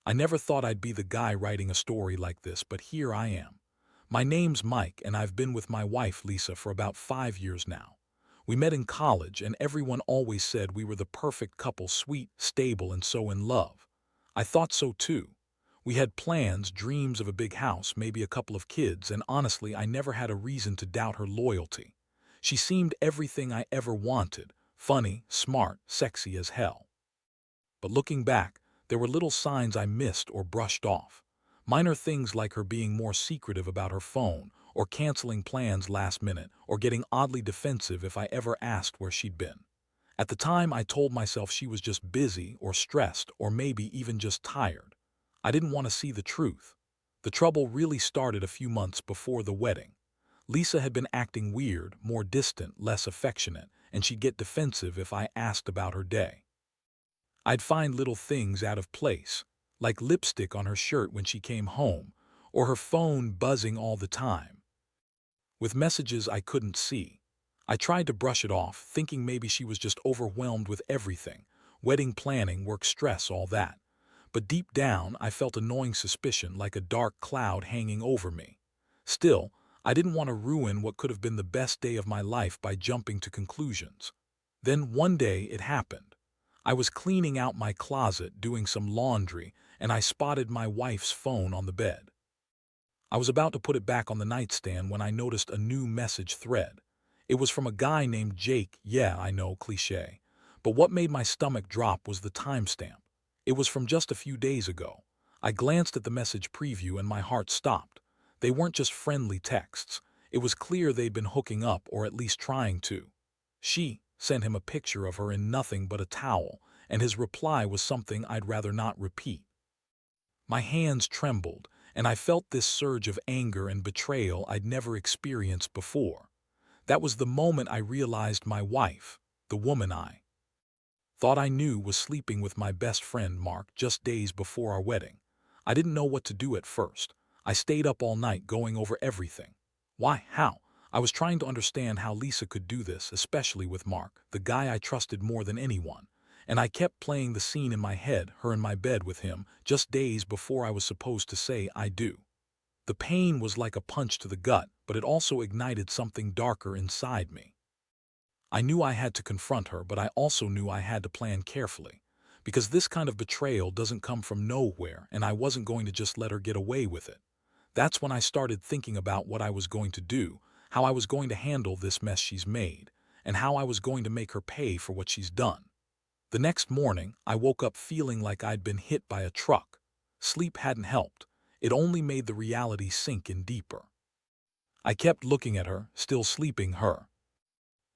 I never thought I'd be the guy writing a story like this, but here I am. My name's Mike, and I've been with my wife, Lisa, for about 5 years now. We met in college, and everyone always said we were the perfect couple, sweet, stable, and so in love. I thought so too. We had plans, dreams of a big house, maybe a couple of kids, and honestly, I never had a reason to doubt her loyalty. She seemed everything I ever wanted: funny, smart, sexy as hell. But looking back, there were little signs I missed or brushed off. Minor things like her being more secretive about her phone, or canceling plans last minute, or getting oddly defensive if I ever asked where she'd been. At the time, I told myself she was just busy or stressed or maybe even just tired. I didn't want to see the truth. The trouble really started a few months before the wedding. Lisa had been acting weird, more distant, less affectionate, and she'd get defensive if I asked about her day. I'd find little things out of place, like lipstick on her shirt when she came home, or her phone buzzing all the time, with messages I couldn't see. I tried to brush it off, thinking maybe she was just overwhelmed with everything: wedding planning, work stress, all that. But deep down, I felt a gnawing suspicion, like a dark cloud hanging over me. Still, I didn't want to ruin what could have been the best day of my life by jumping to conclusions. Then one day it happened. I was cleaning out my closet, doing some laundry, and I spotted my wife's phone on the bed. I was about to put it back on the nightstand when I noticed a new message thread. It was from a guy named Jake. Yeah, I know, cliché. But what made my stomach drop was the timestamp. It was from just a few days ago. I glanced at the message preview and my heart stopped. They weren't just friendly texts. It was clear they'd been hooking up, or at least trying to. She sent him a picture of her in nothing but a towel, and his reply was something I'd rather not repeat. My hands trembled, and I felt this surge of anger and betrayal I'd never experienced before. That was the moment I realized my wife, the woman I thought I knew, was sleeping with my best friend Mark just days before our wedding. I didn't know what to do at first. I stayed up all night going over everything. Why? How? I was trying to understand how Lisa could do this, especially with Mark, the guy I trusted more than anyone. And I kept playing the scene in my head, her in my bed with him, just days before I was supposed to say I do. The pain was like a punch to the gut, but it also ignited something darker inside me. I knew I had to confront her, but I also knew I had to plan carefully. Because this kind of betrayal doesn't come from nowhere, and I wasn't going to just let her get away with it. That's when I started thinking about what I was going to do, how I was going to handle this mess she's made, and how I was going to make her pay for what she's done. The next morning, I woke up feeling like I'd been hit by a truck. Sleep hadn't helped. It only made the reality sink in deeper. I kept looking at her, still sleeping, her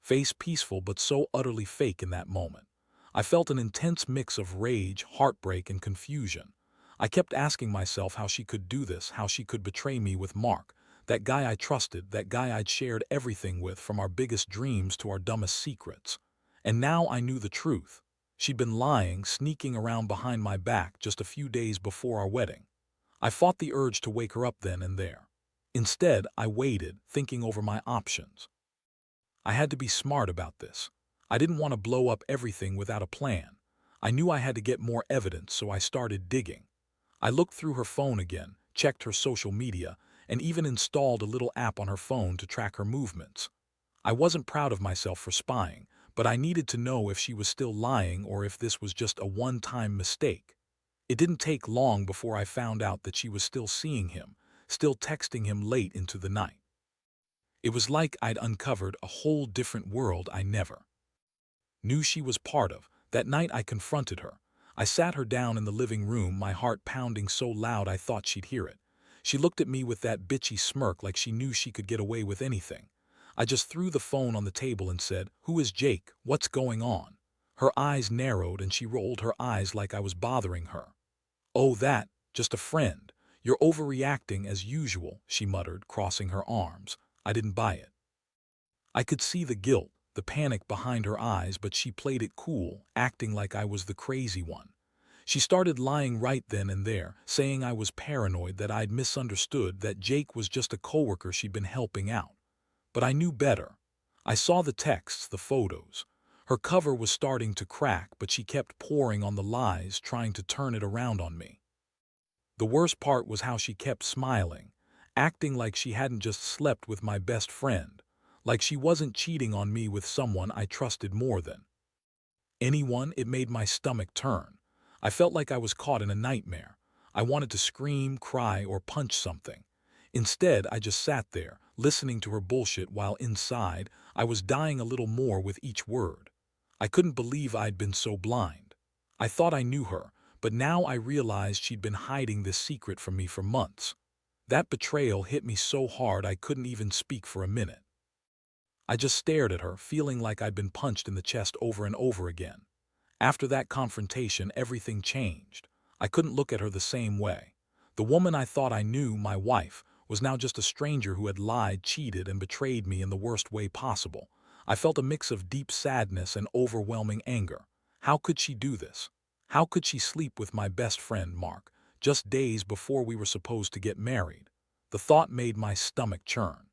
face peaceful but so utterly fake in that moment. I felt an intense mix of rage, heartbreak, and confusion. I kept asking myself how she could do this, how she could betray me with Mark, that guy I trusted, that guy I'd shared everything with, from our biggest dreams to our dumbest secrets. And now I knew the truth. She'd been lying, sneaking around behind my back just a few days before our wedding. I fought the urge to wake her up then and there. Instead, I waited, thinking over my options. I had to be smart about this. I didn't want to blow up everything without a plan. I knew I had to get more evidence, so I started digging. I looked through her phone again, checked her social media, and even installed a little app on her phone to track her movements. I wasn't proud of myself for spying, but I needed to know if she was still lying or if this was just a one-time mistake. It didn't take long before I found out that she was still seeing him, still texting him late into the night. It was like I'd uncovered a whole different world I never knew she was part of. That night I confronted her. I sat her down in the living room, my heart pounding so loud I thought she'd hear it. She looked at me with that bitchy smirk, like she knew she could get away with anything. I just threw the phone on the table and said, "Who is Jake? What's going on?" Her eyes narrowed and she rolled her eyes like I was bothering her. "Oh, that, just a friend. You're overreacting as usual," she muttered, crossing her arms. I didn't buy it. I could see the guilt, the panic behind her eyes, but she played it cool, acting like I was the crazy one. She started lying right then and there, saying I was paranoid, that I'd misunderstood, that Jake was just a coworker she'd been helping out. But I knew better. I saw the texts, the photos. Her cover was starting to crack, but she kept pouring on the lies, trying to turn it around on me. The worst part was how she kept smiling, acting like she hadn't just slept with my best friend, like she wasn't cheating on me with someone I trusted more than anyone. It made my stomach turn. I felt like I was caught in a nightmare. I wanted to scream, cry, or punch something. Instead, I just sat there, listening to her bullshit while inside, I was dying a little more with each word. I couldn't believe I'd been so blind. I thought I knew her, but now I realized she'd been hiding this secret from me for months. That betrayal hit me so hard I couldn't even speak for a minute. I just stared at her, feeling like I'd been punched in the chest over and over again. After that confrontation, everything changed. I couldn't look at her the same way. The woman I thought I knew, my wife, was now just a stranger who had lied, cheated, and betrayed me in the worst way possible. I felt a mix of deep sadness and overwhelming anger. How could she do this? How could she sleep with my best friend, Mark, just days before we were supposed to get married? The thought made my stomach churn.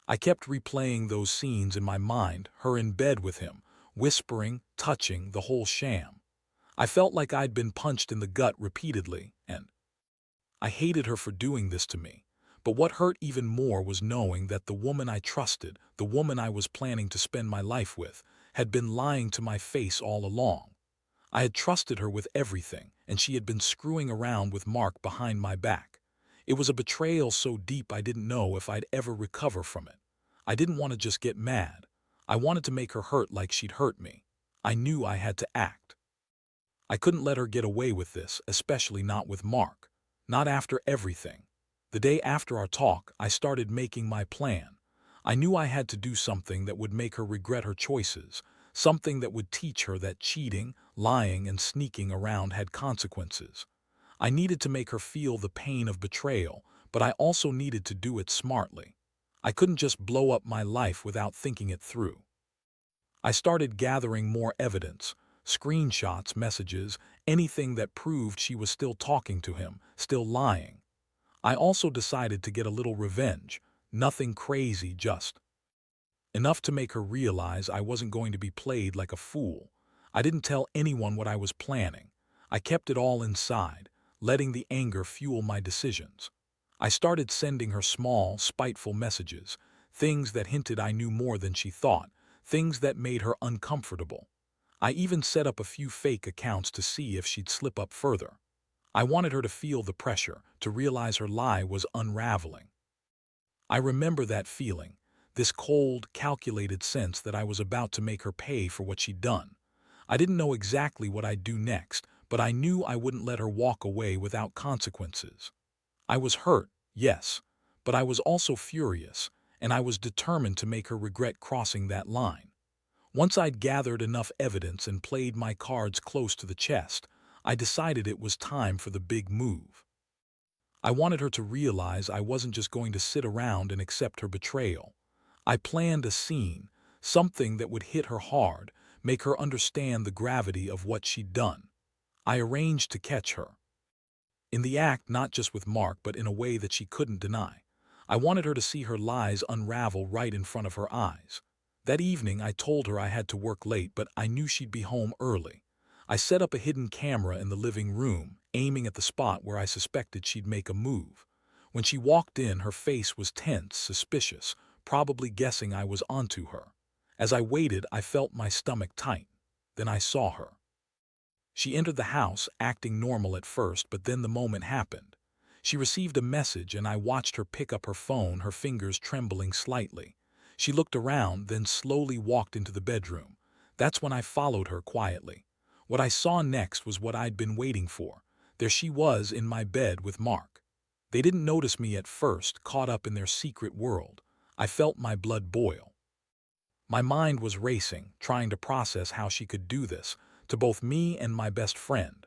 I kept replaying those scenes in my mind, her in bed with him, whispering, touching, the whole sham. I felt like I'd been punched in the gut repeatedly, and I hated her for doing this to me. But what hurt even more was knowing that the woman I trusted, the woman I was planning to spend my life with, had been lying to my face all along. I had trusted her with everything, and she had been screwing around with Mark behind my back. It was a betrayal so deep I didn't know if I'd ever recover from it. I didn't want to just get mad. I wanted to make her hurt like she'd hurt me. I knew I had to act. I couldn't let her get away with this, especially not with Mark. Not after everything. The day after our talk, I started making my plan. I knew I had to do something that would make her regret her choices, something that would teach her that cheating, lying, and sneaking around had consequences. I needed to make her feel the pain of betrayal, but I also needed to do it smartly. I couldn't just blow up my life without thinking it through. I started gathering more evidence, screenshots, messages, anything that proved she was still talking to him, still lying. I also decided to get a little revenge, nothing crazy, just enough to make her realize I wasn't going to be played like a fool. I didn't tell anyone what I was planning. I kept it all inside, letting the anger fuel my decisions. I started sending her small, spiteful messages, things that hinted I knew more than she thought, things that made her uncomfortable. I even set up a few fake accounts to see if she'd slip up further. I wanted her to feel the pressure, to realize her lie was unraveling. I remember that feeling, this cold, calculated sense that I was about to make her pay for what she'd done. I didn't know exactly what I'd do next, but I knew I wouldn't let her walk away without consequences. I was hurt, yes, but I was also furious, and I was determined to make her regret crossing that line. Once I'd gathered enough evidence and played my cards close to the chest, I decided it was time for the big move. I wanted her to realize I wasn't just going to sit around and accept her betrayal. I planned a scene, something that would hit her hard, make her understand the gravity of what she'd done. I arranged to catch her in the act, not just with Mark, but in a way that she couldn't deny. I wanted her to see her lies unravel right in front of her eyes. That evening, I told her I had to work late, but I knew she'd be home early. I set up a hidden camera in the living room, aiming at the spot where I suspected she'd make a move. When she walked in, her face was tense, suspicious, probably guessing I was onto her. As I waited, I felt my stomach tight. Then I saw her. She entered the house, acting normal at first, but then the moment happened. She received a message, and I watched her pick up her phone, her fingers trembling slightly. She looked around, then slowly walked into the bedroom. That's when I followed her quietly. What I saw next was what I'd been waiting for. There she was in my bed with Mark. They didn't notice me at first, caught up in their secret world. I felt my blood boil. My mind was racing, trying to process how she could do this, to both me and my best friend.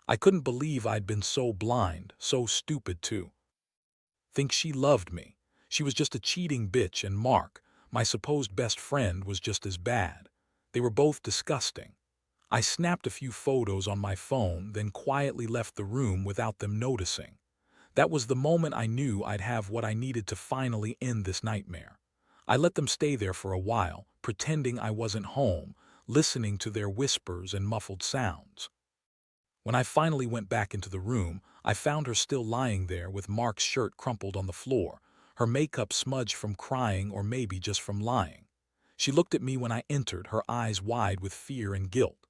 I couldn't believe I'd been so blind, so stupid too. Think she loved me. She was just a cheating bitch, and Mark, my supposed best friend, was just as bad. They were both disgusting. I snapped a few photos on my phone, then quietly left the room without them noticing. That was the moment I knew I'd have what I needed to finally end this nightmare. I let them stay there for a while, pretending I wasn't home, listening to their whispers and muffled sounds. When I finally went back into the room, I found her still lying there with Mark's shirt crumpled on the floor, her makeup smudged from crying or maybe just from lying. She looked at me when I entered, her eyes wide with fear and guilt.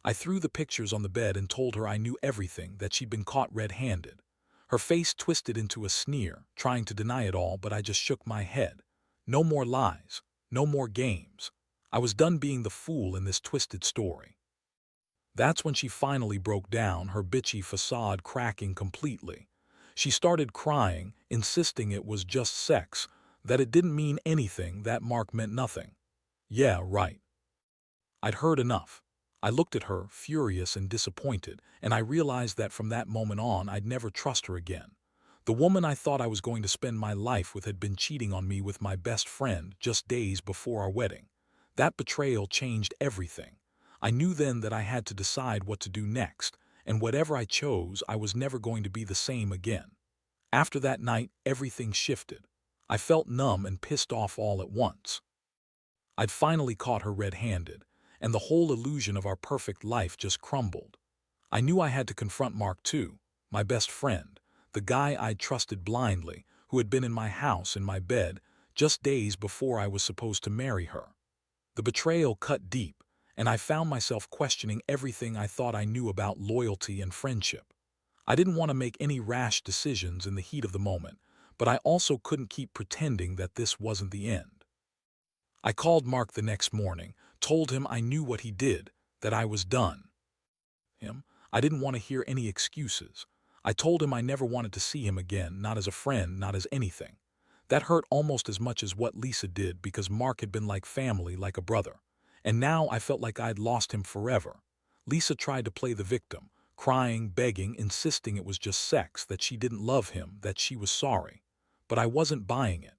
I threw the pictures on the bed and told her I knew everything, that she'd been caught red-handed. Her face twisted into a sneer, trying to deny it all, but I just shook my head. No more lies, no more games. I was done being the fool in this twisted story. That's when she finally broke down, her bitchy facade cracking completely. She started crying, insisting it was just sex, that it didn't mean anything, that Mark meant nothing. Yeah, right. I'd heard enough. I looked at her, furious and disappointed, and I realized that from that moment on I'd never trust her again. The woman I thought I was going to spend my life with had been cheating on me with my best friend just days before our wedding. That betrayal changed everything. I knew then that I had to decide what to do next, and whatever I chose, I was never going to be the same again. After that night, everything shifted. I felt numb and pissed off all at once. I'd finally caught her red-handed, and the whole illusion of our perfect life just crumbled. I knew I had to confront Mark too, my best friend, the guy I'd trusted blindly, who had been in my house, in my bed, just days before I was supposed to marry her. The betrayal cut deep, and I found myself questioning everything I thought I knew about loyalty and friendship. I didn't want to make any rash decisions in the heat of the moment, but I also couldn't keep pretending that this wasn't the end. I called Mark the next morning, told him I knew what he did, that I was done. I didn't want to hear any excuses. I told him I never wanted to see him again, not as a friend, not as anything. That hurt almost as much as what Lisa did, because Mark had been like family, like a brother. And now I felt like I'd lost him forever. Lisa tried to play the victim, crying, begging, insisting it was just sex, that she didn't love him, that she was sorry. But I wasn't buying it.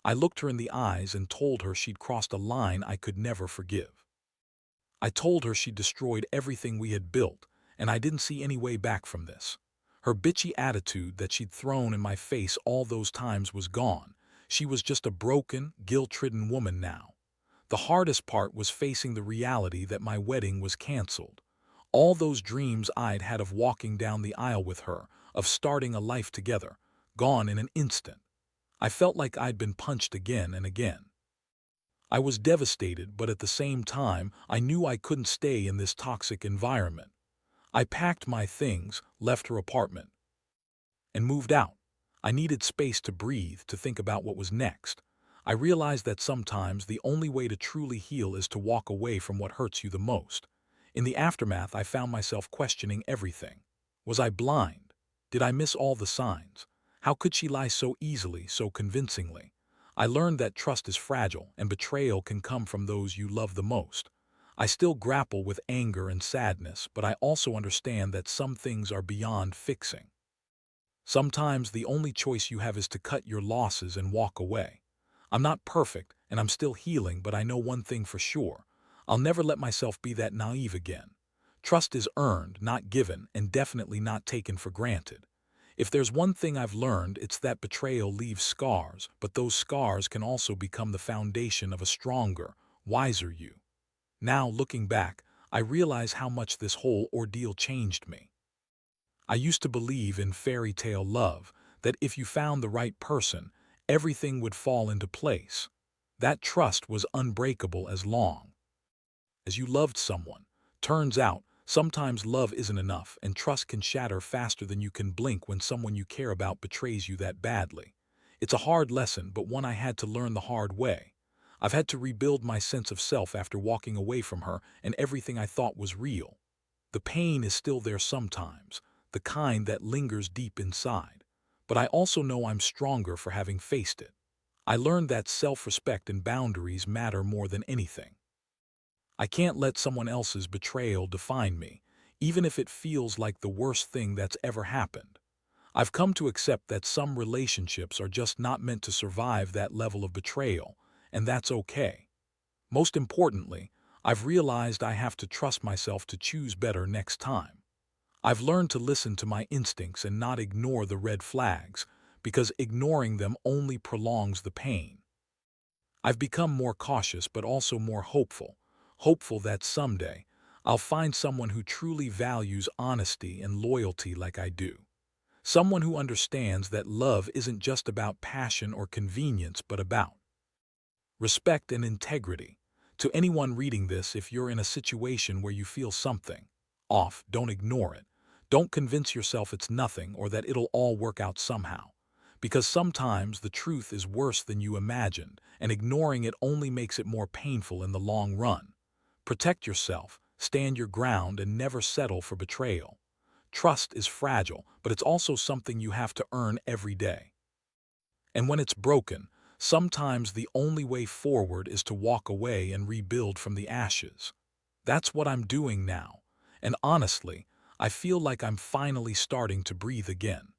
I looked her in the eyes and told her she'd crossed a line I could never forgive. I told her she'd destroyed everything we had built, and I didn't see any way back from this. Her bitchy attitude that she'd thrown in my face all those times was gone. She was just a broken, guilt-ridden woman now. The hardest part was facing the reality that my wedding was canceled. All those dreams I'd had of walking down the aisle with her, of starting a life together, gone in an instant. I felt like I'd been punched again and again. I was devastated, but at the same time, I knew I couldn't stay in this toxic environment. I packed my things, left her apartment, and moved out. I needed space to breathe, to think about what was next. I realized that sometimes the only way to truly heal is to walk away from what hurts you the most. In the aftermath, I found myself questioning everything. Was I blind? Did I miss all the signs? How could she lie so easily, so convincingly? I learned that trust is fragile, and betrayal can come from those you love the most. I still grapple with anger and sadness, but I also understand that some things are beyond fixing. Sometimes the only choice you have is to cut your losses and walk away. I'm not perfect, and I'm still healing, but I know one thing for sure. I'll never let myself be that naive again. Trust is earned, not given, and definitely not taken for granted. If there's one thing I've learned, it's that betrayal leaves scars, but those scars can also become the foundation of a stronger, wiser you. Now, looking back, I realize how much this whole ordeal changed me. I used to believe in fairy tale love, that if you found the right person, everything would fall into place. That trust was unbreakable as long as you loved someone. Turns out, sometimes love isn't enough, and trust can shatter faster than you can blink when someone you care about betrays you that badly. It's a hard lesson, but one I had to learn the hard way. I've had to rebuild my sense of self after walking away from her and everything I thought was real. The pain is still there sometimes, the kind that lingers deep inside. But I also know I'm stronger for having faced it. I learned that self-respect and boundaries matter more than anything. I can't let someone else's betrayal define me, even if it feels like the worst thing that's ever happened. I've come to accept that some relationships are just not meant to survive that level of betrayal, and that's okay. Most importantly, I've realized I have to trust myself to choose better next time. I've learned to listen to my instincts and not ignore the red flags, because ignoring them only prolongs the pain. I've become more cautious but also more hopeful, hopeful that someday I'll find someone who truly values honesty and loyalty like I do. Someone who understands that love isn't just about passion or convenience, but about respect and integrity. To anyone reading this, if you're in a situation where you feel something off, don't ignore it. Don't convince yourself it's nothing or that it'll all work out somehow. Because sometimes the truth is worse than you imagined, and ignoring it only makes it more painful in the long run. Protect yourself, stand your ground, and never settle for betrayal. Trust is fragile, but it's also something you have to earn every day. And when it's broken, sometimes the only way forward is to walk away and rebuild from the ashes. That's what I'm doing now. And honestly, I feel like I'm finally starting to breathe again.